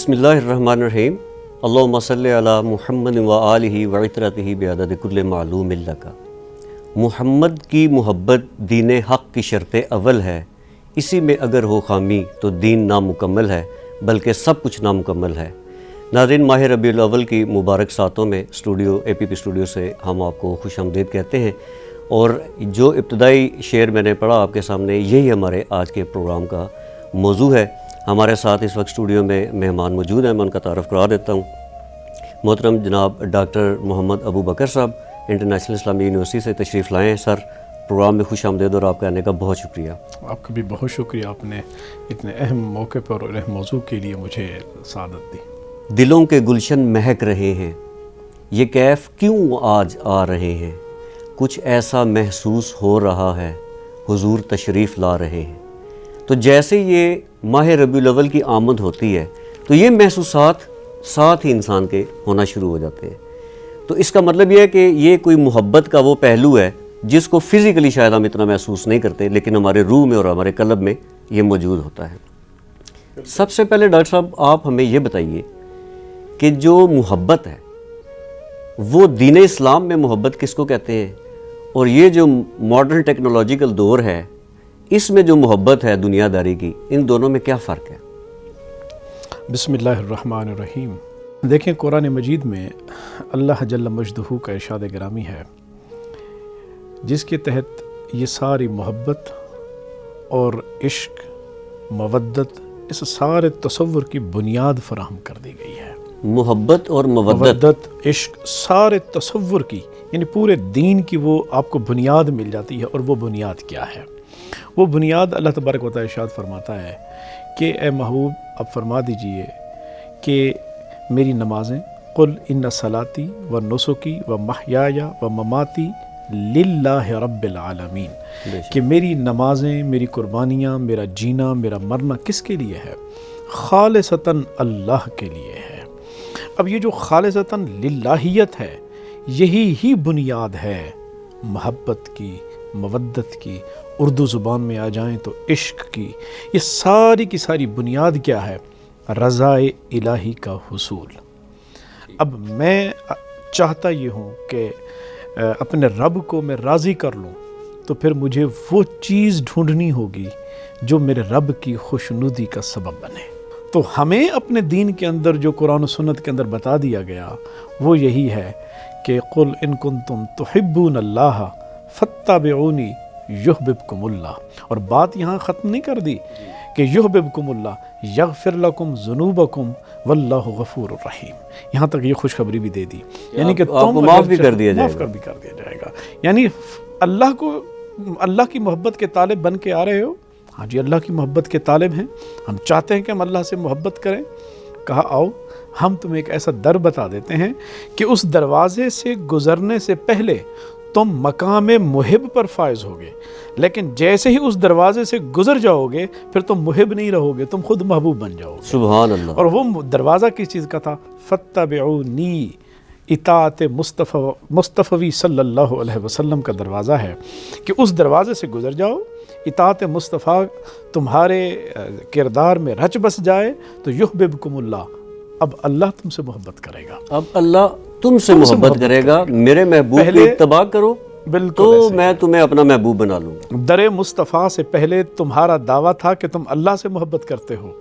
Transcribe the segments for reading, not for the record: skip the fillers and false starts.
بسم اللہ الرحمن الرحیم اللہم صلی علی محمد و آلہ و عطرتہ بعدد کل معلوم لک۔ محمد کی محبت دین حق کی شرط اول ہے، اسی میں اگر ہو خامی تو دین نامکمل ہے، بلکہ سب کچھ نامکمل ہے۔ ناظرین، ماہ ربیع الاول کی مبارک ساتوں میں اے پی پی اسٹوڈیو سے ہم آپ کو خوش آمدید کہتے ہیں، اور جو ابتدائی شعر میں نے پڑھا آپ کے سامنے، یہی ہمارے آج کے پروگرام کا موضوع ہے۔ ہمارے ساتھ اس وقت اسٹوڈیو میں مہمان موجود ہیں، میں ان کا تعارف کرا دیتا ہوں۔ محترم جناب ڈاکٹر محمد ابو بکر صاحب انٹرنیشنل اسلامی یونیورسٹی سے تشریف لائے ہیں۔ سر، پروگرام میں خوش آمدید اور آپ کا آنے کا بہت شکریہ۔ آپ کا بھی بہت شکریہ، آپ نے اتنے اہم موقع پر اور اہم موضوع کے لیے مجھے سعادت دی۔ دلوں کے گلشن مہک رہے ہیں، یہ کیف کیوں آج آ رہے ہیں، کچھ ایسا محسوس ہو رہا ہے، حضور تشریف لا رہے ہیں۔ تو جیسے یہ ماہ ربیع الاول کی آمد ہوتی ہے تو یہ محسوسات ساتھ ہی انسان کے ہونا شروع ہو جاتے ہیں۔ تو اس کا مطلب یہ ہے کہ یہ کوئی محبت کا وہ پہلو ہے جس کو فزیکلی شاید ہم اتنا محسوس نہیں کرتے، لیکن ہمارے روح میں اور ہمارے قلب میں یہ موجود ہوتا ہے۔ سب سے پہلے ڈاکٹر صاحب آپ ہمیں یہ بتائیے کہ جو محبت ہے وہ دین اسلام میں محبت کس کو کہتے ہیں، اور یہ جو ماڈرن ٹیکنالوجیکل دور ہے اس میں جو محبت ہے دنیا داری کی، ان دونوں میں کیا فرق ہے؟ بسم اللہ الرحمن الرحیم۔ دیکھیں، قرآن مجید میں اللہ جل مجدہ کا ارشاد گرامی ہے جس کے تحت یہ ساری محبت اور عشق، مودت، اس سارے تصور کی بنیاد فراہم کر دی گئی ہے۔ محبت اور مودت، عشق، سارے تصور کی، یعنی پورے دین کی وہ آپ کو بنیاد مل جاتی ہے۔ اور وہ بنیاد کیا ہے؟ وہ بنیاد اللہ تبارک و تعالی ارشاد فرماتا ہے کہ اے محبوب، اب فرما دیجئے کہ میری نمازیں، قل ان صلاتی و نسکی و محیایا و مماتی للہ رب العالمین، کہ میری نمازیں، میری قربانیاں، میرا جینا، میرا مرنا کس کے لیے ہے؟ خالصتاً اللہ کے لیے ہے۔ اب یہ جو خالصتاً للہیت ہے، یہی ہی بنیاد ہے محبت کی، مودت کی، اردو زبان میں آ جائیں تو عشق کی۔ یہ ساری کی ساری بنیاد کیا ہے؟ رضا الہی کا حصول۔ اب میں چاہتا یہ ہوں کہ اپنے رب کو میں راضی کر لوں، تو پھر مجھے وہ چیز ڈھونڈنی ہوگی جو میرے رب کی خوشنودی کا سبب بنے۔ تو ہمیں اپنے دین کے اندر جو قرآن و سنت کے اندر بتا دیا گیا وہ یہی ہے کہ قل ان کنتم تحبون اللہ فاتبعونی یحببکم اللہ۔ اور بات یہاں ختم نہیں کر دی کہ یحببکم اللہ یغفر لکم ذنوبکم واللہ غفور الرحیم، یہاں تک یہ خوشخبری بھی دے دی، یعنی کہ آپ کو معاف بھی کر دیا جائے گا۔ یعنی اللہ کی محبت کے طالب بن کے آ رہے ہو؟ ہاں جی، اللہ کی محبت کے طالب ہیں، ہم چاہتے ہیں کہ ہم اللہ سے محبت کریں۔ کہا آؤ ہم تمہیں ایک ایسا در بتا دیتے ہیں کہ اس دروازے سے گزرنے سے پہلے تم مقام محب پر فائز ہوگے، لیکن جیسے ہی اس دروازے سے گزر جاؤ گے پھر تم محب نہیں رہو گے، تم خود محبوب بن جاؤ گے۔ سبحان اللہ۔ اور وہ دروازہ کس چیز کا تھا؟ فاتبعونی، اطاعت مصطفی صلی اللہ علیہ وسلم کا دروازہ ہے کہ اس دروازے سے گزر جاؤ، اطاعت مصطفیٰ تمہارے کردار میں رچ بس جائے تو یحببکم اللہ، اب اللہ تم سے محبت کرے گا۔ اب اللہ تم سے محبت کرے گا، میرے محبوب کی اتباع کرو تو میں تمہیں اپنا محبوب بنا لوں گا۔ در مصطفیٰ سے پہلے تمہارا دعویٰ تھا کہ تم اللہ سے محبت کرتے ہو،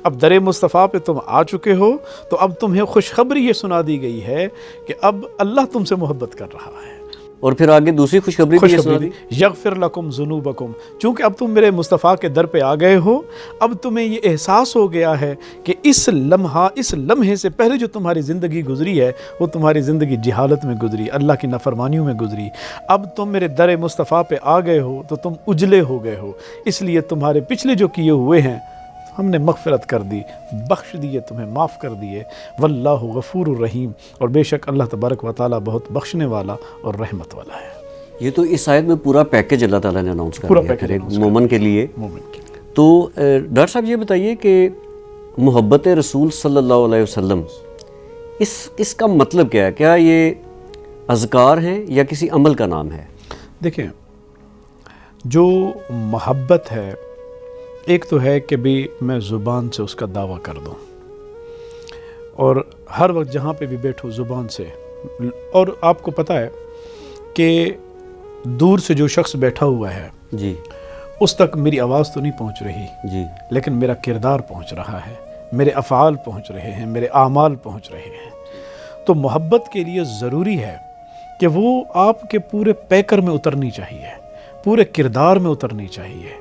اب در مصطفیٰ پہ تم آ چکے ہو تو اب تمہیں خوشخبری یہ سنا دی گئی ہے کہ اب اللہ تم سے محبت کر رہا ہے۔ اور پھر آگے دوسری خوشخبری بھی سنا دی، یغفر لکم ذنوبکم، چونکہ اب تم میرے مصطفیٰ کے در پہ آ گئے ہو، اب تمہیں یہ احساس ہو گیا ہے کہ اس لمحے سے پہلے جو تمہاری زندگی گزری ہے وہ تمہاری زندگی جہالت میں گزری، اللہ کی نافرمانیوں میں گزری۔ اب تم میرے در مصطفیٰ پہ آ گئے ہو تو تم اجلے ہو گئے ہو، اس لیے تمہارے پچھلے جو کیے ہوئے ہیں ہم نے مغفرت کر دی، بخش دیے، تمہیں معاف کر دیے۔ واللہ غفور الرحیم، اور بے شک اللہ تبارک و تعالیٰ بہت بخشنے والا اور رحمت والا ہے۔ یہ تو اس آیت میں پورا پیکج اللہ تعالیٰ نے اناؤنس کر دیا ہے ایک مومن کے لیے۔ تو ڈاکٹر صاحب یہ بتائیے کہ محبت رسول صلی اللہ علیہ وسلم، اس کا مطلب کیا ہے؟ کیا یہ اذکار ہیں یا کسی عمل کا نام ہے؟ دیکھیں، جو محبت ہے، ایک تو ہے کہ بھی میں زبان سے اس کا دعویٰ کر دوں، اور ہر وقت جہاں پہ بھی بیٹھو زبان سے. اور آپ کو پتہ ہے کہ دور سے جو شخص بیٹھا ہوا ہے جی اس تک میری آواز تو نہیں پہنچ رہی, جی لیکن میرا کردار پہنچ رہا ہے, میرے افعال پہنچ رہے ہیں, میرے اعمال پہنچ رہے ہیں. تو محبت کے لیے ضروری ہے کہ وہ آپ کے پورے پیکر میں اترنی چاہیے, پورے کردار میں اترنی چاہیے,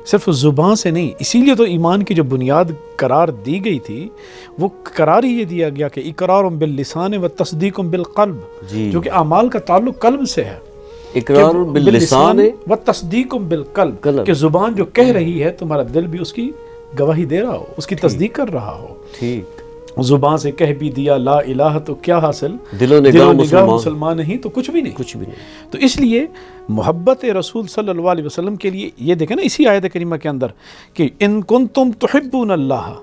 صرف زبان سے نہیں. اسی لیے تو ایمان کی جو بنیاد قرار دی گئی تھی وہ قرار ہی یہ دیا گیا کہ اقرار باللسان و تصدیق بالقلب, جی جو کہ اعمال کا تعلق قلب سے ہے. اقرار باللسان و تصدیق بالقلب, قلب. کہ زبان جو کہہ رہی ہے تمہارا دل بھی اس کی گواہی دے رہا ہو, اس کی تصدیق کر رہا ہو. ٹھیک. زبان سے کہہ بھی دیا لا الہ تو کیا حاصل, دل و نگاہ مسلمان نہیں تو کچھ بھی نہیں. کچھ بھی نہیں. تو اس لیے محبت رسول صلی اللہ علیہ وسلم کے لیے یہ دیکھیں نا اسی آیت کریمہ کے اندر کہ ان کنتم تحبون اللہ,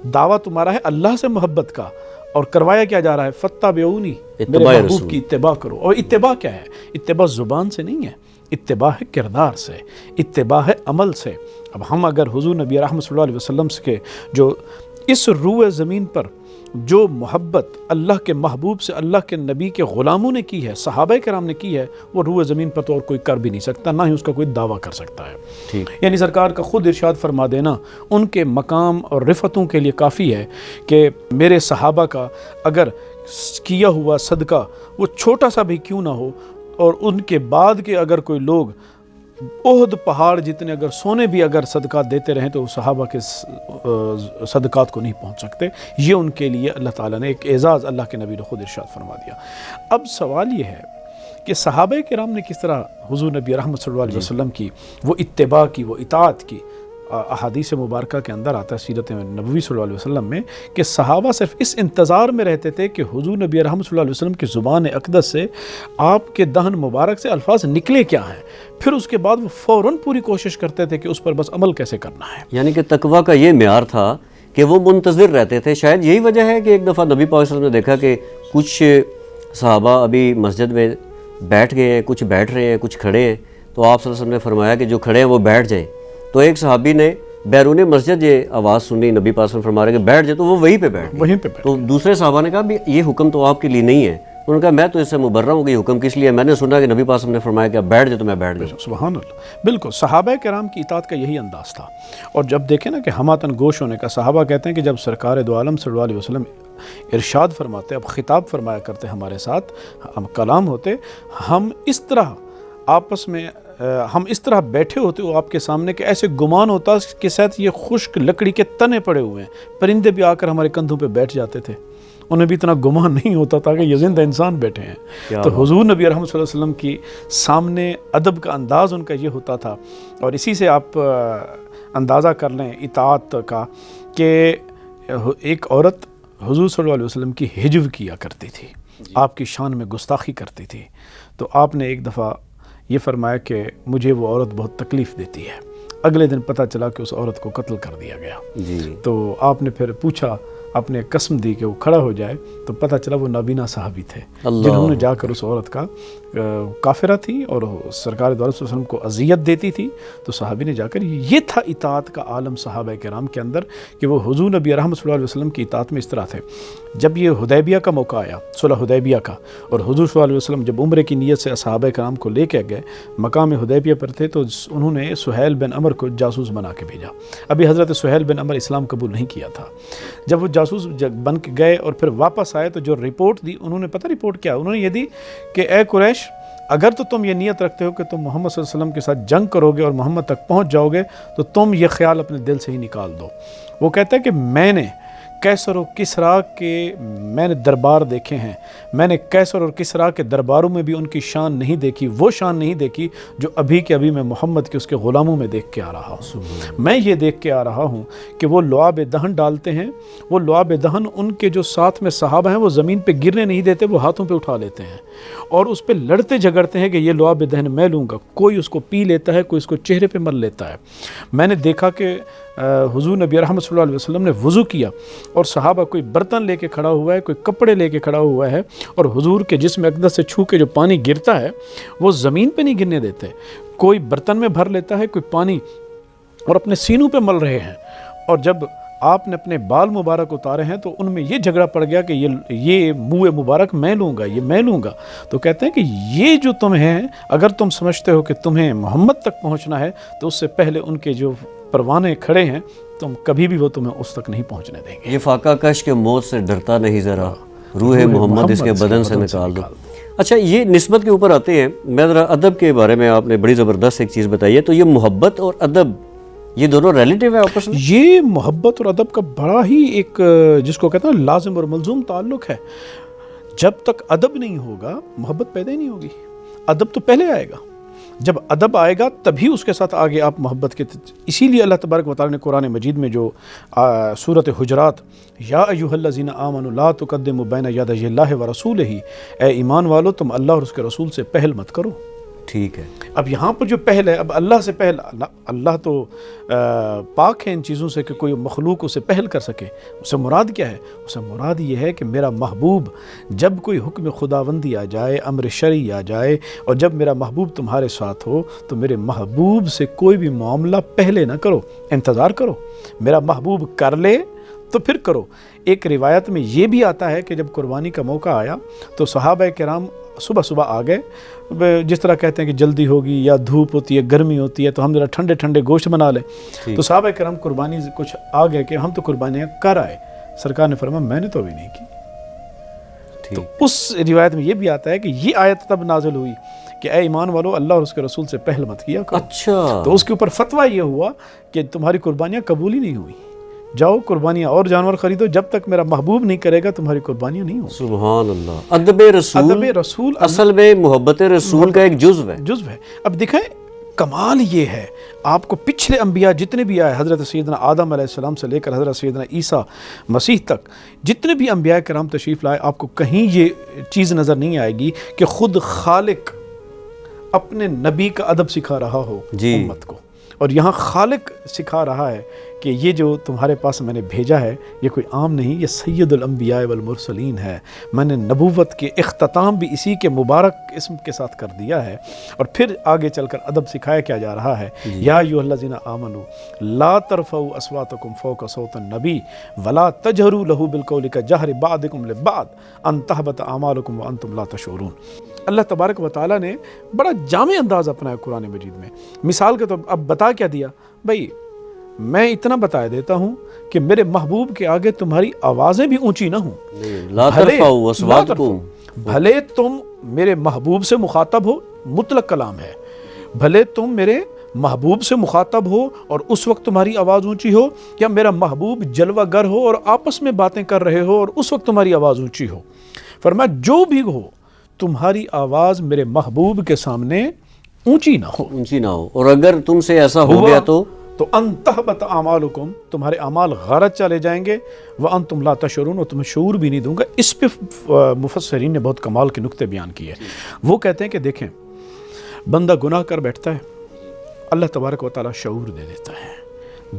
دعویٰ تمہارا ہے اللہ سے محبت کا, اور کروایا کیا جا رہا ہے فاتبعونی, میرے محبوب کی اتباع کرو. اور اتباع کیا ہے؟ اتباع زبان سے نہیں ہے, اتباع ہے کردار سے, اتباع ہے عمل سے. اب ہم اگر حضور نبی رحمت صلی اللہ علیہ وسلم کے جو اس روح زمین پر جو محبت اللہ کے محبوب سے اللہ کے نبی کے غلاموں نے کی ہے, صحابہ کرام نے کی ہے, وہ روح زمین پر تو اور کوئی کر بھی نہیں سکتا, نہ ہی اس کا کوئی دعویٰ کر سکتا ہے. ٹھیک. یعنی سرکار کا خود ارشاد فرما دینا ان کے مقام اور رفتوں کے لیے کافی ہے کہ میرے صحابہ کا اگر کیا ہوا صدقہ وہ چھوٹا سا بھی کیوں نہ ہو, اور ان کے بعد کے اگر کوئی لوگ احد پہاڑ جتنے اگر سونے بھی اگر صدقات دیتے رہیں تو صحابہ کے صدقات کو نہیں پہنچ سکتے. یہ ان کے لیے اللہ تعالیٰ نے ایک اعزاز اللہ کے نبی نے خود ارشاد فرما دیا. اب سوال یہ ہے کہ صحابہ کرام نے کس طرح حضور نبی رحمت صلی اللہ علیہ وسلم کی وہ اتباع کی, وہ اطاعت کی. احادیث مبارکہ کے اندر آتا ہے سیرت نبوی صلی اللہ علیہ وسلم میں کہ صحابہ صرف اس انتظار میں رہتے تھے کہ حضور نبی رحمت صلی اللہ علیہ وسلم کی زبان اقدس سے آپ کے دہن مبارک سے الفاظ نکلے کیا ہیں, پھر اس کے بعد وہ فوراً پوری کوشش کرتے تھے کہ اس پر بس عمل کیسے کرنا ہے. یعنی کہ تقویٰ کا یہ معیار تھا کہ وہ منتظر رہتے تھے. شاید یہی وجہ ہے کہ ایک دفعہ نبی پاک صلی اللہ علیہ وسلم نے دیکھا کہ کچھ صحابہ ابھی مسجد میں بیٹھ گئے ہیں, کچھ بیٹھ رہے ہیں, کچھ کھڑے ہیں, تو آپ صلی اللہ علیہ وسلم نے فرمایا کہ جو کھڑے ہیں وہ بیٹھ جائیں. تو ایک صحابی نے بیرون مسجد یہ آواز سنی, نبی پاک صلی اللہ علیہ وسلم فرما رہے کہ بیٹھ جائے, تو وہ وہیں پہ بیٹھ گئے. تو دوسرے صحابہ نے کہا بھی یہ حکم تو آپ کے لیے نہیں ہے. انہوں نے کہا میں تو اس سے مبرہ ہوں کہ یہ حکم کس لیے, میں نے سنا کہ نبی پاک صلی اللہ علیہ وسلم نے فرمایا کہ آپ بیٹھ جائے تو میں بیٹھ جاؤں. سبحان اللہ. بالکل صحابہ کرام کی اطاعت کا یہی انداز تھا. اور جب دیکھیں نا کہ ہماتن گوش ہونے کا, صحابہ کہتے ہیں کہ جب سرکار دو عالم صلی اللہ علیہ وسلم ارشاد فرماتے, اب خطاب فرمایا کرتے ہمارے ساتھ, ہم کلام ہوتے, ہم اس طرح آپس میں ہم اس طرح بیٹھے ہوتے ہو آپ کے سامنے کہ ایسے گمان ہوتا کہ شاید یہ خشک لکڑی کے تنے پڑے ہوئے ہیں, پرندے بھی آ کر ہمارے کندھوں پہ بیٹھ جاتے تھے, انہیں بھی اتنا گمان نہیں ہوتا تھا کہ یہ زندہ انسان بیٹھے ہیں. تو حضور نبی رحمت صلی اللہ علیہ وسلم کی سامنے ادب کا انداز ان کا یہ ہوتا تھا. اور اسی سے آپ اندازہ کر لیں اطاعت کا کہ ایک عورت حضور صلی اللہ علیہ وسلم کی ہجو کیا کرتی تھی, آپ کی شان میں گستاخی کرتی تھی. تو آپ نے ایک دفعہ یہ فرمایا کہ مجھے وہ عورت بہت تکلیف دیتی ہے. اگلے دن پتہ چلا کہ اس عورت کو قتل کر دیا گیا. تو آپ نے پھر پوچھا, آپ نے قسم دی کہ وہ کھڑا ہو جائے, تو پتہ چلا وہ نابینا صحابی تھے جنہوں نے جا کر اس عورت کا, کافرہ تھی اور سرکار دو عالم صلی اللہ علیہ وسلم کو اذیت دیتی تھی, تو صحابی نے جا کر, یہ تھا اطاعت کا عالم صحابہ کرام کے اندر کہ وہ حضور نبی رحمت صلی اللہ علیہ وسلم کی اطاعت میں اس طرح تھے. جب یہ حدیبیہ کا موقع آیا, صلح حدیبیہ کا, اور حضور صلی اللہ علیہ وسلم جب عمرے کی نیت سے صحابہ کرام کو لے کے گئے, مقام حدیبیہ پر تھے, تو انہوں نے سہیل بن عمر کو جاسوس بنا کے بھیجا. ابھی حضرت سہیل بن عمر اسلام قبول نہیں کیا تھا. جب وہ جاسوس بن کے گئے اور پھر واپس آئے, تو جو رپورٹ دی انہوں نے, پتہ رپورٹ کیا انہوں نے یہ دی کہ اے قریش, اگر تو تم یہ نیت رکھتے ہو کہ تم محمد صلی اللہ علیہ وسلم کے ساتھ جنگ کرو گے اور محمد تک پہنچ جاؤ گے, تو تم یہ خیال اپنے دل سے ہی نکال دو. وہ کہتا ہے کہ میں نے کیسر و کسریٰ کے میں نے دربار دیکھے ہیں, میں نے کیسر اور کسریٰ کے درباروں میں بھی ان کی شان نہیں دیکھی, وہ شان نہیں دیکھی جو ابھی کے ابھی میں محمد کے اس کے غلاموں میں دیکھ کے آ رہا ہوں. میں یہ دیکھ کے آ رہا ہوں کہ وہ لعاب دہن ڈالتے ہیں, وہ لعاب دہن ان کے جو ساتھ میں صحابہ ہیں وہ زمین پہ گرنے نہیں دیتے, وہ ہاتھوں پہ اٹھا لیتے ہیں اور اس پہ لڑتے جھگڑتے ہیں کہ یہ لعاب دہن میں لوں گا. کوئی اس کو پی لیتا ہے, کوئی اس کو چہرے پہ مل لیتا ہے. میں نے دیکھا کہ حضور نبی رحمت صلی اللہ علیہ وسلم نے وضو کیا اور صحابہ کوئی برتن لے کے کھڑا ہوا ہے, کوئی کپڑے لے کے کھڑا ہوا ہے, اور حضور کے جسم اقدس سے چھو کے جو پانی گرتا ہے وہ زمین پہ نہیں گرنے دیتے. کوئی برتن میں بھر لیتا ہے, کوئی پانی اور اپنے سینوں پہ مل رہے ہیں. اور جب آپ نے اپنے بال مبارک اتارے ہیں تو ان میں یہ جھگڑا پڑ گیا کہ یہ منہ مبارک میں لوں گا، یہ میں لوں گا. تو کہتے ہیں کہ یہ جو تم ہیں، اگر تم سمجھتے ہو کہ تمہیں محمد تک پہنچنا ہے تو اس سے پہلے ان کے جو پروانے کھڑے ہیں تم کبھی بھی وہ تمہیں اس تک نہیں پہنچنے دیں گے. یہ فاقہ کش کے موت سے ڈرتا نہیں ذرا، روح محمد اس کے بدن سے نکال دو. اچھا، یہ نسبت کے اوپر آتے ہیں. میں ذرا ادب کے بارے میں آپ نے بڑی زبردست ایک چیز بتائی ہے، تو یہ محبت اور ادب یہ دونوں ریلیٹیو ہے آپس میں؟ یہ محبت اور ادب کا بڑا ہی ایک جس کو کہتے ہیں لازم اور ملزوم تعلق ہے. جب تک ادب نہیں ہوگا محبت پیدا ہی نہیں ہوگی. ادب تو پہلے آئے گا، جب ادب آئے گا تبھی اس کے ساتھ آگے آپ محبت کے. اسی لیے اللہ تبارک و تعالیٰ نے قرآن مجید میں جو سورۃ حجرات، یا ایھا الذین آمنوا لا تقدموا بین یدی اللہ ورسولہ، اے ایمان والو تم اللہ اور اس کے رسول سے پہل مت کرو. ٹھیک ہے. اب یہاں پر جو پہل ہے، اب اللہ سے پہل، اللہ تو پاک ہے ان چیزوں سے کہ کوئی مخلوق اسے پہل کر سکے. اسے مراد کیا ہے؟ اسے مراد یہ ہے کہ میرا محبوب، جب کوئی حکم خداوندی آ جائے، امر شرعی آ جائے، اور جب میرا محبوب تمہارے ساتھ ہو تو میرے محبوب سے کوئی بھی معاملہ پہلے نہ کرو، انتظار کرو. میرا محبوب کر لے تو پھر کرو. ایک روایت میں یہ بھی آتا ہے کہ جب قربانی کا موقع آیا تو صحابہ کرام صبح صبح آ گئے. جس طرح کہتے ہیں کہ جلدی ہوگی یا دھوپ ہوتی ہے، گرمی ہوتی ہے، تو ہم ذرا ٹھنڈے ٹھنڈے گوشت بنا لیں. تو صحابہ کرام قربانی کچھ آ گئے کہ ہم تو قربانیاں کر آئے. سرکار نے فرمایا میں نے تو ابھی نہیں کی. تو اس روایت میں یہ بھی آتا ہے کہ یہ آیت تب نازل ہوئی کہ اے ایمان والو اللہ اور اس کے رسول سے پہل مت کیا کرو. اچھا، تو اس کے اوپر فتویٰ یہ ہوا کہ تمہاری قربانیاں قبول ہی نہیں ہوئی، جاؤ قربانیاں اور جانور خریدو، جب تک میرا محبوب نہیں کرے گا تمہاری قربانیاں نہیں ہوں. سبحان اللہ. ادب رسول اصل میں محبت رسول کا ایک جزو ہے. اب دیکھیں کمال یہ ہے، آپ کو پچھلے انبیاء جتنے بھی آئے، حضرت سیدنا آدم علیہ السلام سے لے کر حضرت سیدنا عیسیٰ مسیح تک جتنے بھی انبیاء کرام تشریف لائے، آپ کو کہیں یہ چیز نظر نہیں آئے گی کہ خود خالق اپنے نبی کا ادب سکھا رہا ہو امت کو. اور یہاں خالق سکھا رہا ہے کہ یہ جو تمہارے پاس میں نے بھیجا ہے یہ کوئی عام نہیں، یہ سید الانبیاء والمرسلین ہے. میں نے نبوت کے اختتام بھی اسی کے مبارک اسم کے ساتھ کر دیا ہے. اور پھر آگے چل کر ادب سکھایا کیا جا رہا ہے. یا ایھا الذین آمنوا لا ترفعوا اصواتکم فوق صوت النبی ولا تجہروا لہ بالقول کجہر بعضکم لبعض ان تحبط اعمالکم وانتم لا تشعرون. اللہ تبارک و تعالیٰ نے بڑا جامع انداز اپنایا قرآن مجید میں. مثال کے طور پر اب بتا کیا دیا بھائی، میں اتنا بتا دیتا ہوں کہ میرے محبوب کے آگے تمہاری آوازیں بھی اونچی نہ ہوں. لا ترفعوا اصواتکم، بھلے تم میرے محبوب سے مخاطب ہو، مطلق کلام ہے، بھلے تم میرے محبوب سے مخاطب ہو اور اس وقت تمہاری آواز اونچی ہو، یا میرا محبوب جلوہ گر ہو اور آپس میں باتیں کر رہے ہو اور اس وقت تمہاری آواز اونچی ہو. فرمایا جو بھی ہو تمہاری آواز میرے محبوب کے سامنے اونچی نہ ہو. اور اگر تم سے ایسا ہو گیا تو ان تحبط اعمالکم، تمہارے اعمال غارت چلے جائیں گے، وانتم لا تشعرون، اور تمہیں شعور بھی نہیں دوں گا. اس پہ مفسرین نے بہت کمال کے نکتے بیان کیے. وہ کہتے ہیں کہ دیکھیں بندہ گناہ کر بیٹھتا ہے، اللہ تبارک و تعالیٰ شعور دے دیتا ہے،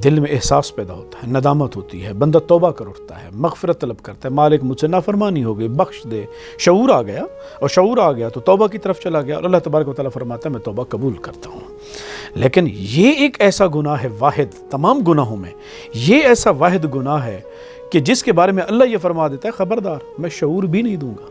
دل میں احساس پیدا ہوتا ہے، ندامت ہوتی ہے، بندہ توبہ کر اٹھتا ہے، مغفرت طلب کرتا ہے، مالک مجھ سے نافرمانی ہو گئی بخش دے. شعور آ گیا، اور شعور آ گیا تو توبہ کی طرف چلا گیا، اور اللہ تبارک و تعالیٰ فرماتا ہے میں توبہ قبول کرتا ہوں. لیکن یہ ایک ایسا گناہ ہے واحد تمام گناہوں میں، یہ ایسا واحد گناہ ہے کہ جس کے بارے میں اللہ یہ فرما دیتا ہے خبردار میں شعور بھی نہیں دوں گا.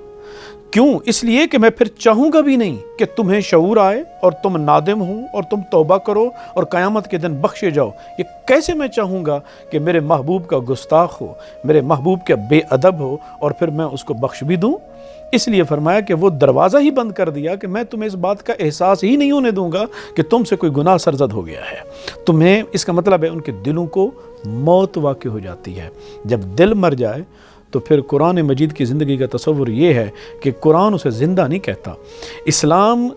کیوں؟ اس لیے کہ میں پھر چاہوں گا بھی نہیں کہ تمہیں شعور آئے اور تم نادم ہو اور تم توبہ کرو اور قیامت کے دن بخشے جاؤ. یہ کیسے میں چاہوں گا کہ میرے محبوب کا گستاخ ہو، میرے محبوب کا بے ادب ہو اور پھر میں اس کو بخش بھی دوں. اس لیے فرمایا کہ وہ دروازہ ہی بند کر دیا کہ میں تمہیں اس بات کا احساس ہی نہیں ہونے دوں گا کہ تم سے کوئی گناہ سرزد ہو گیا ہے. تمہیں اس کا مطلب ہے ان کے دلوں کو موت واقع ہو جاتی ہے. جب دل مر جائے تو پھر قرآن مجید کی زندگی کا تصور یہ ہے کہ قرآن اسے زندہ نہیں کہتا. اسلام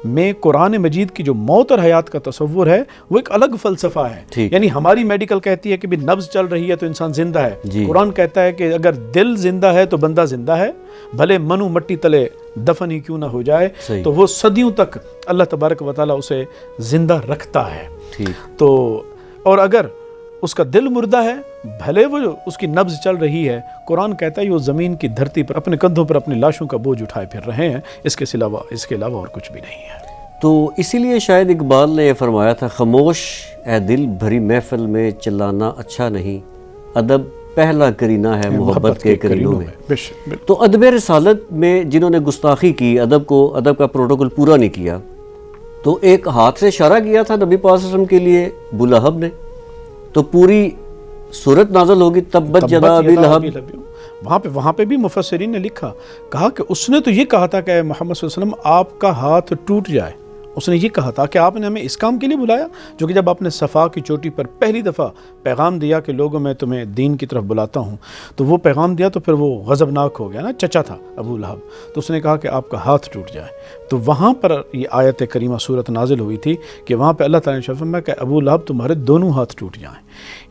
میں قرآن مجید کی جو موت اور حیات کا تصور ہے وہ ایک الگ فلسفہ ہے. یعنی ہماری میڈیکل کہتی ہے کہ بھی نبض چل رہی ہے تو انسان زندہ ہے. قرآن کہتا ہے کہ اگر دل زندہ ہے تو بندہ زندہ ہے، بھلے منو مٹی تلے دفن ہی کیوں نہ ہو جائے. تو وہ صدیوں تک اللہ تبارک و تعالیٰ اسے زندہ رکھتا ہے. تو اور اگر اس کا دل مردہ ہے، بھلے وہ اس کی نبض چل رہی ہے، قرآن کہتا ہے وہ زمین کی دھرتی پر اپنے کندھوں پر اپنی لاشوں کا بوجھ اٹھائے پھر رہے ہیں، اس کے علاوہ اور کچھ بھی نہیں ہے. تو اسی لیے شاید اقبال نے یہ فرمایا تھا خاموش اے دل بھری محفل میں چلانا اچھا نہیں، ادب پہلا کرینہ ہے محبت کے کرینوں میں. بالکل. تو ادب رسالت میں جنہوں نے گستاخی کی، ادب کا پروٹوکول پورا نہیں کیا، تو ایک ہاتھ سے اشارہ کیا تھا نبی پاک صلی اللہ علیہ وسلم کے لیے ابو لہب نے، تو پوری صورت نازل ہوگی تبت یدا ابی لہب. وہاں پہ بھی مفسرین نے لکھا، کہا کہ اس نے تو یہ کہا تھا کہ اے محمد صلی اللہ علیہ وسلم آپ کا ہاتھ ٹوٹ جائے. اس نے یہ کہا تھا کہ آپ نے ہمیں اس کام کے لیے بلایا، جو کہ جب آپ نے صفا کی چوٹی پر پہلی دفعہ پیغام دیا کہ لوگوں میں تمہیں دین کی طرف بلاتا ہوں، تو وہ پیغام دیا تو پھر وہ غضبناک ہو گیا نا، چچا تھا ابو لہب، تو اس نے کہا کہ آپ کا ہاتھ ٹوٹ جائے. تو وہاں پر یہ آیت کریمہ صورت نازل ہوئی تھی کہ وہاں پہ اللہ تعالیٰ نے فرمایا کہ ابو لہب تمہارے دونوں ہاتھ ٹوٹ جائیں.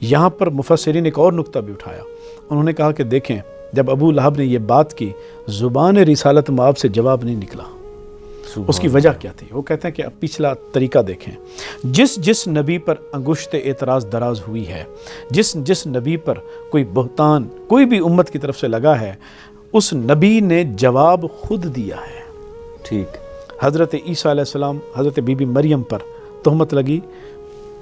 یہاں پر مفسرین ایک اور نقطہ بھی اٹھایا، انہوں نے کہا کہ دیکھیں جب ابو لہب نے یہ بات کی، زبان رسالت مآب سے جواب نہیں نکلا. اس کی وجہ کیا تھی؟ وہ کہتے ہیں کہ اب پچھلا طریقہ دیکھیں، جس نبی پر انگشت اعتراض دراز ہوئی ہے، جس نبی پر کوئی بہتان کوئی بھی امت کی طرف سے لگا ہے، اس نبی نے جواب خود دیا ہے. ٹھیک. حضرت عیسیٰ علیہ السلام، حضرت بی بی مریم پر تہمت لگی،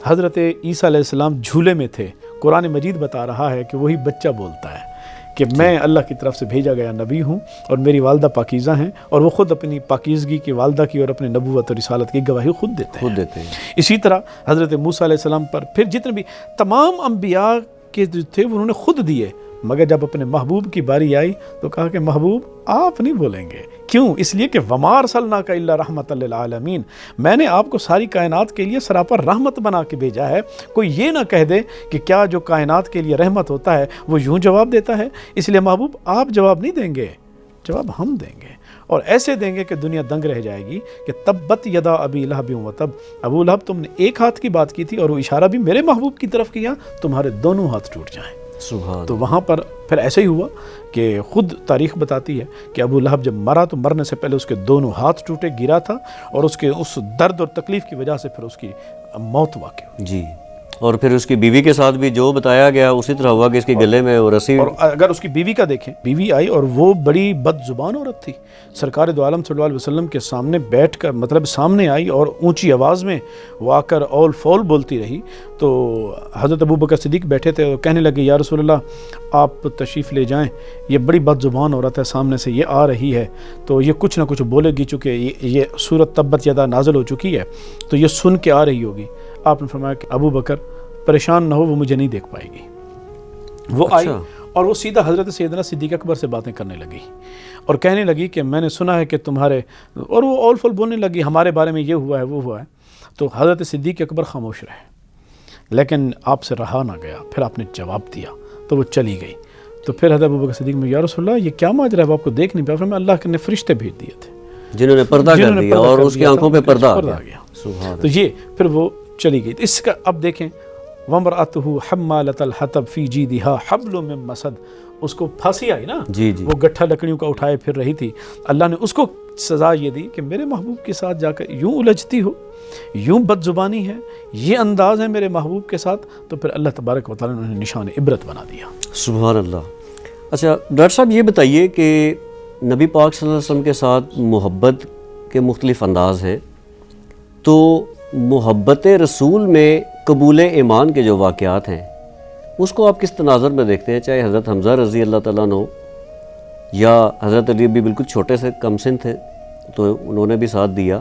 حضرت عیسیٰ علیہ السلام جھولے میں تھے. قرآن مجید بتا رہا ہے کہ وہی بچہ بولتا ہے کہ میں اللہ کی طرف سے بھیجا گیا نبی ہوں اور میری والدہ پاکیزہ ہیں، اور وہ خود اپنی پاکیزگی کی، والدہ کی اور اپنی نبوت اور رسالت کی گواہی خود دیتے ہیں. اسی طرح حضرت موسیٰ علیہ السلام پر پھر جتنے بھی تمام انبیاء کے جو تھے انہوں نے خود دیے، مگر جب اپنے محبوب کی باری آئی تو کہا کہ محبوب آپ نہیں بولیں گے. کیوں؟ اس لیے کہ وَمَا أَرْسَلْنَاكَ إِلَّا رَحْمَةً لِلْعَالَمِينَ، میں نے آپ کو ساری کائنات کے لیے سراپا رحمت بنا کے بھیجا ہے. کوئی یہ نہ کہہ دے کہ کیا جو کائنات کے لیے رحمت ہوتا ہے وہ یوں جواب دیتا ہے. اس لیے محبوب آپ جواب نہیں دیں گے، جواب ہم دیں گے، اور ایسے دیں گے کہ دنیا دنگ رہ جائے گی کہ تبت یدا ابی لہب وتب، ابو لہب تم نے ایک ہاتھ کی بات کی تھی اور وہ اشارہ بھی میرے محبوب کی طرف کیا، تمہارے دونوں ہاتھ ٹوٹ جائیں. تو وہاں پر پھر ایسے ہی ہوا کہ خود تاریخ بتاتی ہے کہ ابو لہب جب مرا تو مرنے سے پہلے اس کے دونوں ہاتھ ٹوٹے، گرا تھا، اور اس کے اس درد اور تکلیف کی وجہ سے پھر اس کی موت واقع ہوئی. جی. اور پھر اس کی بیوی کے ساتھ بھی جو بتایا گیا اسی طرح ہوا کہ اس کے گلے میں وہ رسی. اور اگر اس کی بیوی کا دیکھیں، بیوی آئی اور وہ بڑی بد زبان عورت تھی، سرکار دو عالم صلی اللہ علیہ وسلم کے سامنے بیٹھ کر، مطلب سامنے آئی اور اونچی آواز میں وہ آ کر اول فول بولتی رہی. تو حضرت ابو بکر صدیق بیٹھے تھے اور کہنے لگے یا رسول اللہ آپ تشریف لے جائیں، یہ بڑی بد زبان عورت ہے، سامنے سے یہ آ رہی ہے تو یہ کچھ نہ کچھ بولے گی، چونکہ یہ صورت تبت یدا نازل ہو چکی ہے تو یہ سن کے آ رہی ہوگی. آپ نے فرمایا کہ ابو بکر پریشان نہ ہو، وہ مجھے نہیں دیکھ پائے گی. وہ آئی اور وہ سیدھا حضرت سیدنا صدیق اکبر سے باتیں کرنے لگی اور کہنے لگی کہ میں نے سنا ہے کہ تمہارے، اور وہ اول فل بولنے لگی ہمارے بارے میں یہ ہوا ہے وہ ہوا ہے. تو حضرت صدیق اکبر خاموش رہے، لیکن آپ سے رہا نہ گیا، پھر آپ نے جواب دیا تو وہ چلی گئی. تو پھر حضرت ابو بکر صدیق میں یا رسول اللہ یہ کیا ماجرا ہے، وہ آپ کو دیکھ نہیں پایا. میں اللہ نے فرشتے بھیج دیے تھے جنہوں نے پردہ کر دیا اور اس کی آنکھوں پہ پردہ آ گیا. تو یہ پھر وہ چلی گئی. اس کا اب دیکھیں وَامْرَأَتُهُ حَمَّالَةَ الْحَطَبِ فِي جِيدِهَا حَبْلٌ مِّن مَّسَدٍ، اس کو پھانسی آئی نا، وہ گٹھا لکڑیوں کا اٹھائے پھر رہی تھی. اللہ نے اس کو سزا یہ دی کہ میرے محبوب کے ساتھ جا کر یوں الجھتی ہو، یوں بد زبانی ہے، یہ انداز ہے میرے محبوب کے ساتھ. تو پھر اللہ تبارک و تعالیٰ نے انہیں نشان عبرت بنا دیا. سبحان اللہ. اچھا ڈاکٹر صاحب یہ بتائیے کہ نبی پاک صلی اللہ علیہ وسلم کے ساتھ محبت کے مختلف انداز ہیں، تو محبت رسول میں قبول ایمان کے جو واقعات ہیں اس کو آپ کس تناظر میں دیکھتے ہیں؟ چاہے حضرت حمزہ رضی اللہ تعالیٰ عنہ یا حضرت علی بھی بالکل چھوٹے سے کم سن تھے تو انہوں نے بھی ساتھ دیا،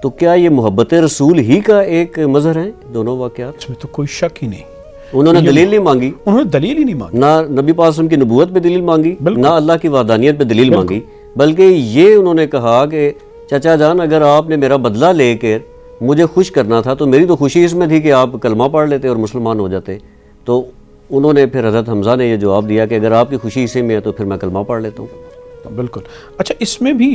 تو کیا یہ محبت رسول ہی کا ایک مظہر ہے دونوں واقعات؟ اس میں تو کوئی شک ہی نہیں. انہوں نے دلیل نہیں مانگی، انہوں نے دلیل ہی نہیں مانگی، نہ نبی پاک صلی اللہ علیہ وسلم کی نبوت پہ دلیل مانگی، نہ اللہ کی وحدانیت پہ دلیل مانگی، بلکہ یہ انہوں نے کہا کہ چچا جان اگر آپ نے میرا بدلہ لے کر مجھے خوش کرنا تھا تو میری تو خوشی اس میں تھی کہ آپ کلمہ پڑھ لیتے اور مسلمان ہو جاتے. تو انہوں نے پھر حضرت حمزہ نے یہ جواب دیا کہ اگر آپ کی خوشی اسی میں ہے تو پھر میں کلمہ پڑھ لیتا ہوں. بالکل. اچھا اس میں بھی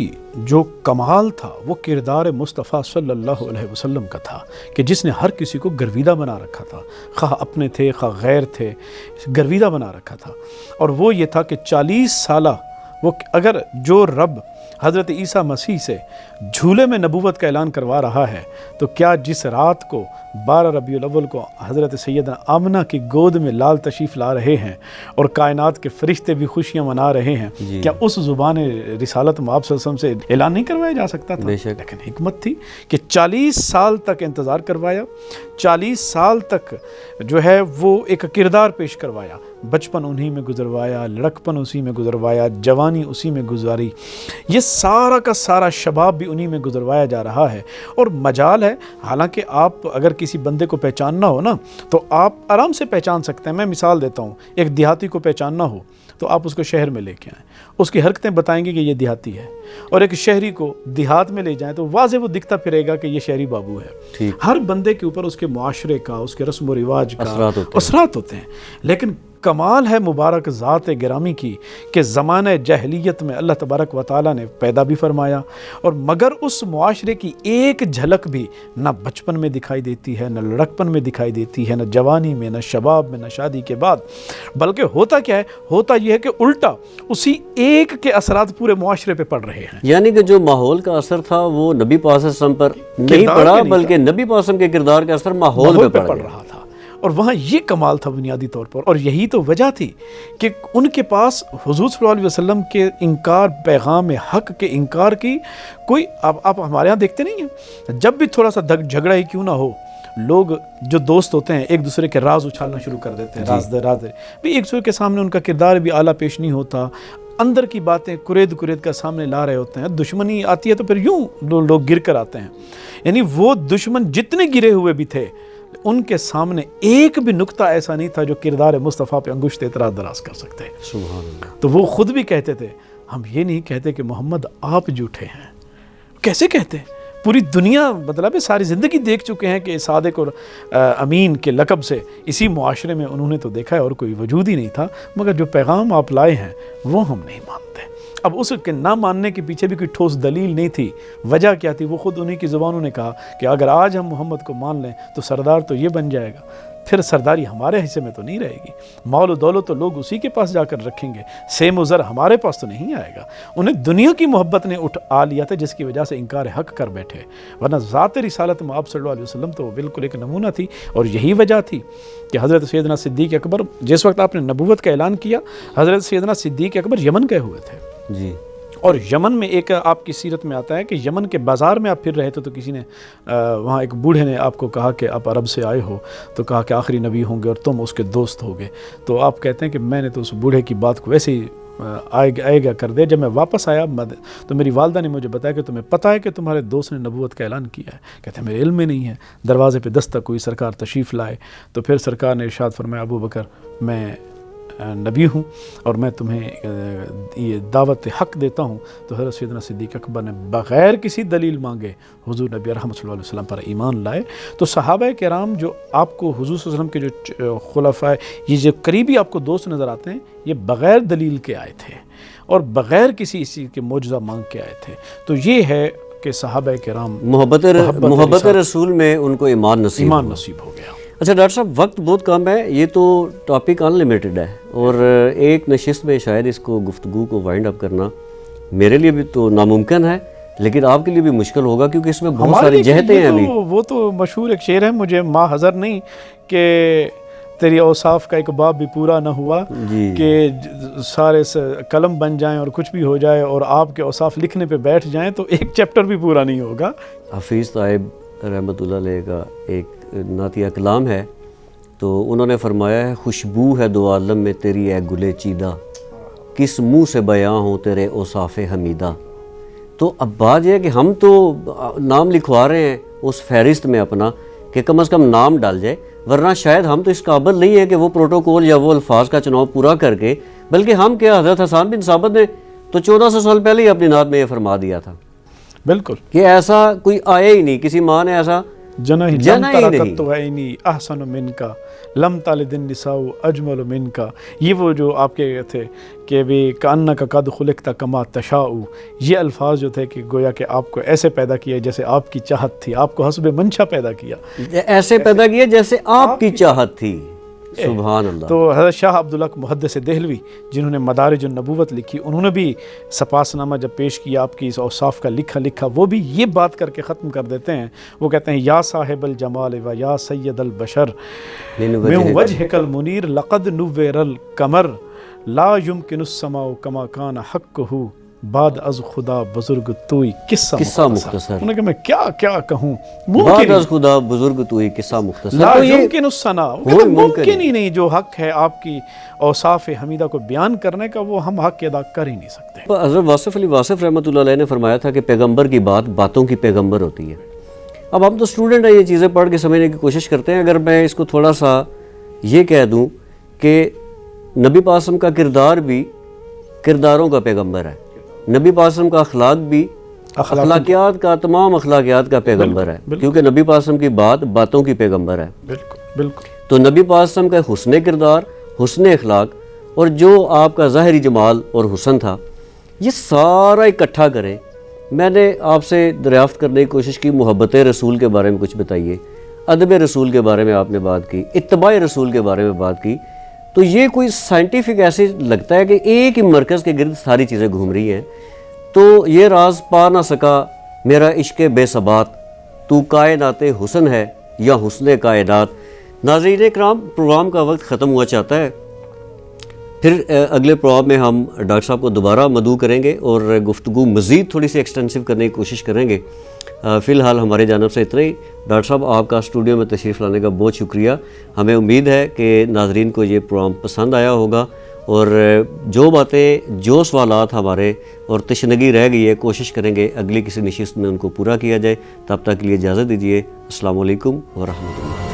جو کمال تھا وہ کردار مصطفیٰ صلی اللہ علیہ وسلم کا تھا کہ جس نے ہر کسی کو گرویدہ بنا رکھا تھا، خواہ اپنے تھے خواہ غیر تھے، گرویدہ بنا رکھا تھا. اور وہ یہ تھا کہ 40 سالہ وہ اگر جو رب حضرت عیسیٰ مسیح سے جھولے میں نبوت کا اعلان کروا رہا ہے تو کیا جس رات کو 12 ربیع الاول کو حضرت سیدنا آمنہ کی گود میں لال تشریف لا رہے ہیں اور کائنات کے فرشتے بھی خوشیاں منا رہے ہیں، کیا اس زبان رسالت میں آپ صلی اللہ علیہ وسلم سے اعلان نہیں کروایا جا سکتا تھا؟ لیکن حکمت تھی کہ 40 سال تک انتظار کروایا، 40 سال تک جو ہے وہ ایک کردار پیش کروایا، بچپن انہی میں گزروایا، لڑکپن اسی میں گزروایا، جوانی اسی میں گزاری، یہ سارا کا سارا شباب بھی انہی میں گزروایا جا رہا ہے۔ اور مجال ہے، حالانکہ آپ اگر کسی بندے کو پہچاننا ہو نا تو آپ آرام سے پہچان سکتے ہیں۔ میں مثال دیتا ہوں، ایک دیہاتی کو پہچاننا ہو تو آپ اس کو شہر میں لے کے آئیں، اس کی حرکتیں بتائیں گے کہ یہ دیہاتی ہے، اور ایک شہری کو دیہات میں لے جائیں تو واضح وہ دکھتا پھرے گا کہ یہ شہری بابو ہے۔ ہر بندے کے اوپر اس کے معاشرے کا، اس کے رسم و رواج کا اثرات ہوتے ہیں، لیکن کمال ہے مبارک ذات گرامی کی کہ زمانہ جاہلیت میں اللہ تبارک و تعالیٰ نے پیدا بھی فرمایا، اور مگر اس معاشرے کی ایک جھلک بھی نہ بچپن میں دکھائی دیتی ہے، نہ لڑکپن میں دکھائی دیتی ہے، نہ جوانی میں، نہ شباب میں، نہ شادی کے بعد، بلکہ ہوتا کیا ہے؟ ہوتا یہ ہے کہ الٹا اسی ایک کے اثرات پورے معاشرے پہ پڑ رہے ہیں۔ یعنی کہ جو ماحول کا اثر تھا وہ نبی پاک صلی اللہ علیہ وسلم پر نہیں پڑا، بلکہ نبی پاک صلی اللہ علیہ وسلم کے کردار کا اثر ماحول پہ پڑ رہا تھا، اور وہاں یہ کمال تھا بنیادی طور پر۔ اور یہی تو وجہ تھی کہ ان کے پاس حضور صلی اللہ علیہ وسلم کے انکار، پیغام حق کے انکار کی کوئی، آپ ہمارے ہاں دیکھتے نہیں ہیں، جب بھی تھوڑا سا جھگڑا ہی کیوں نہ ہو، لوگ جو دوست ہوتے ہیں ایک دوسرے کے راز اچھالنا شروع کر دیتے ہیں، راز بھی ایک دوسرے کے سامنے ان کا کردار بھی اعلیٰ پیش نہیں ہوتا، اندر کی باتیں کرید کا سامنے لا رہے ہوتے ہیں۔ دشمنی آتی ہے تو پھر یوں لوگ گر کر آتے ہیں، یعنی وہ دشمن جتنے گرے ہوئے بھی تھے ان کے سامنے ایک بھی نقطہ ایسا نہیں تھا جو کردار مصطفیٰ پہ انگشت اعتراض دراز کر سکتے۔ سبحان اللہ۔ تو وہ خود بھی کہتے تھے، ہم یہ نہیں کہتے کہ محمد آپ جھوٹے ہیں۔ کیسے کہتے ہیں؟ پوری دنیا مطلب ہے ساری زندگی دیکھ چکے ہیں کہ صادق اور امین کے لقب سے اسی معاشرے میں انہوں نے تو دیکھا ہے اور کوئی وجود ہی نہیں تھا، مگر جو پیغام آپ لائے ہیں وہ ہم نہیں مانتے۔ اب اس کے نہ ماننے کے پیچھے بھی کوئی ٹھوس دلیل نہیں تھی۔ وجہ کیا تھی؟ وہ خود انہی کی زبانوں نے کہا کہ اگر آج ہم محمد کو مان لیں تو سردار تو یہ بن جائے گا، پھر سرداری ہمارے حصے میں تو نہیں رہے گی، مال و دولت تو لوگ اسی کے پاس جا کر رکھیں گے، سیم و زر ہمارے پاس تو نہیں آئے گا۔ انہیں دنیا کی محبت نے آ لیا تھا جس کی وجہ سے انکار حق کر بیٹھے، ورنہ ذات رسالت میں آپ صلی اللہ علیہ وسلم تو بالکل ایک نمونہ تھی۔ اور یہی وجہ تھی کہ حضرت سیدنا صدیق اکبر، جس وقت آپ نے نبوت کا اعلان کیا، حضرت سیدنا صدیق اکبر یمن گئے ہوئے تھے جی، اور یمن میں ایک آپ کی سیرت میں آتا ہے کہ یمن کے بازار میں آپ پھر رہے تھے تو کسی نے وہاں ایک بوڑھے نے آپ کو کہا کہ آپ عرب سے آئے ہو، تو کہا کہ آخری نبی ہوں گے اور تم اس کے دوست ہوگے۔ تو آپ کہتے ہیں کہ میں نے تو اس بوڑھے کی بات کو ویسے ہی آئے گا کر دیا۔ جب میں واپس آیا تو میری والدہ نے مجھے بتایا کہ تمہیں پتہ ہے کہ تمہارے دوست نے نبوت کا اعلان کیا ہے؟ کہتے ہیں میرے علم میں نہیں ہے۔ دروازے پہ دستک ہوئی، سرکار تشریف لائے، تو پھر سرکار نے ارشاد فرمایا ابو بکر میں نبی ہوں اور میں تمہیں یہ دعوت حق دیتا ہوں۔ تو حضرت سیدنا صدیق اکبر نے بغیر کسی دلیل مانگے حضور نبی رحمت صلی اللہ علیہ وسلم پر ایمان لائے۔ تو صحابہ کرام جو آپ کو حضور صلی اللہ علیہ وسلم کے جو خلفاء، یہ جو قریبی آپ کو دوست نظر آتے ہیں، یہ بغیر دلیل کے آئے تھے اور بغیر کسی اس چیز کے معجزہ مانگ کے آئے تھے۔ تو یہ ہے کہ صحابہ کرام محبت رسول میں ان کو ایمان نصیب ہو گیا۔ اچھا ڈاکٹر صاحب، وقت بہت کم ہے، یہ تو ٹاپک ان لمیٹڈ ہے، اور ایک نشست میں شاید اس کو گفتگو کو وائنڈ اپ کرنا میرے لیے بھی تو ناممکن ہے، لیکن آپ کے لیے بھی مشکل ہوگا کیونکہ اس میں بہت ساری جہتیں ہیں ابھی۔ وہ تو مشہور ایک شعر ہے، مجھے ماں حضر نہیں کہ تیری اوصاف کا ایک باب بھی پورا نہ ہوا، کہ سارے قلم بن جائیں اور کچھ بھی ہو جائے اور آپ کے اوصاف لکھنے پہ بیٹھ جائیں تو ایک چیپٹر بھی پورا نہیں ہوگا۔ حفیظ طائب رحمۃ اللہ علیہ کا ایک نعتیہ کلام ہے، تو انہوں نے فرمایا ہے خوشبو ہے دو عالم میں تیری اے گلے چیدہ، کس منہ سے بیاں ہوں تیرے اوصاف حمیدہ۔ تو اب بات یہ ہے کہ ہم تو نام لکھوا رہے ہیں اس فہرست میں اپنا کہ کم از کم نام ڈال جائے، ورنہ شاید ہم تو اس قابل نہیں ہے کہ وہ پروٹوکول یا وہ الفاظ کا چناؤ پورا کر کے، بلکہ ہم کیا، حضرت حسان بن ثابت نے تو 1400 سال پہلے ہی اپنی نعت میں یہ فرما دیا تھا بالکل کہ ایسا کوئی آیا ہی نہیں، کسی ماں نے ایسا جنا ہی نہیں۔ تو عینی احسن من کا لم تلد النساء اجمل من کا، یہ وہ جو آپ کے تھے کہ بھی کانک قد خلقت کما تشاء، یہ الفاظ جو تھے کہ گویا کہ آپ کو ایسے پیدا کیا جیسے آپ کی چاہت تھی، آپ کو حسب منشا پیدا کیا، ایسے پیدا کیا جیسے آپ کی چاہت تھی۔ سبحان اللہ۔ تو حضرت شاہ عبدالحق محدث دہلوی جنہوں نے مدارج النبوت لکھی، انہوں نے بھی سپاس نامہ جب پیش کیا آپ کی اس اوصاف کا لکھا وہ بھی یہ بات کر کے ختم کر دیتے ہیں، وہ کہتے ہیں یا صاحب الجمال و یا سید البشر من وجهک المنیر لقد نور القمر لا يمکن السماء کما کان حقہ بعد از خدا بزرگ توئی قصہ مختصر۔ انہوں نے کہا میں کیا کہوں، بعد از خدا بزرگ تو ہی قصہ مختصر۔ لا تو یہ یمکن الثنا، ممکن ہی نہیں جو حق ہے آپ کی اوصاف حمیدہ کو بیان کرنے کا وہ ہم حق ادا کر ہی نہیں سکتے۔ حضرت واصف علی واصف رحمۃ اللہ علیہ نے فرمایا تھا کہ پیغمبر کی بات باتوں کی پیغمبر ہوتی ہے۔ اب ہم تو اسٹوڈنٹ ہیں، یہ چیزیں پڑھ کے سمجھنے کی کوشش کرتے ہیں۔ اگر میں اس کو تھوڑا سا یہ کہہ دوں کہ نبی پاک صلی اللہ علیہ وسلم کا کردار بھی کرداروں کا پیغمبر ہے، نبی پاک صلی اللہ علیہ وسلم کا اخلاق بھی اخلاقیات کا، تمام اخلاقیات کا پیغمبر ہے، کیونکہ نبی پاک صلی اللہ علیہ وسلم کی بات باتوں کی پیغمبر ہے۔ بالکل تو نبی پاک صلی اللہ علیہ وسلم کا حسن کردار، حسن اخلاق اور جو آپ کا ظاہری جمال اور حسن تھا، یہ سارا اکٹھا کریں۔ میں نے آپ سے دریافت کرنے کی کوشش کی، محبت رسول کے بارے میں کچھ بتائیے، ادب رسول کے بارے میں آپ نے بات کی، اتباع رسول کے بارے میں بات کی، تو یہ کوئی سائنٹیفک ایسے لگتا ہے کہ ایک ہی مرکز کے گرد ساری چیزیں گھوم رہی ہیں۔ تو یہ راز پا نہ سکا میرا عشق بے ثبات، تو کائنات حسن ہے یا حسن کائنات۔ ناظرین اکرام، پروگرام کا وقت ختم ہوا چاہتا ہے، پھر اگلے پروگرام میں ہم ڈاکٹر صاحب کو دوبارہ مدعو کریں گے اور گفتگو مزید تھوڑی سی ایکسٹینسو کرنے کی کوشش کریں گے۔ فی الحال ہمارے جانب سے اتنا ہی۔ ڈاکٹر صاحب آپ کا اسٹوڈیو میں تشریف لانے کا بہت شکریہ۔ ہمیں امید ہے کہ ناظرین کو یہ پروگرام پسند آیا ہوگا، اور جو باتیں، جو سوالات ہمارے اور تشنگی رہ گئی ہے، کوشش کریں گے اگلی کسی نشست میں ان کو پورا کیا جائے۔ تب تک کے لیے اجازت دیجیے۔ السلام علیکم ورحمۃ اللہ۔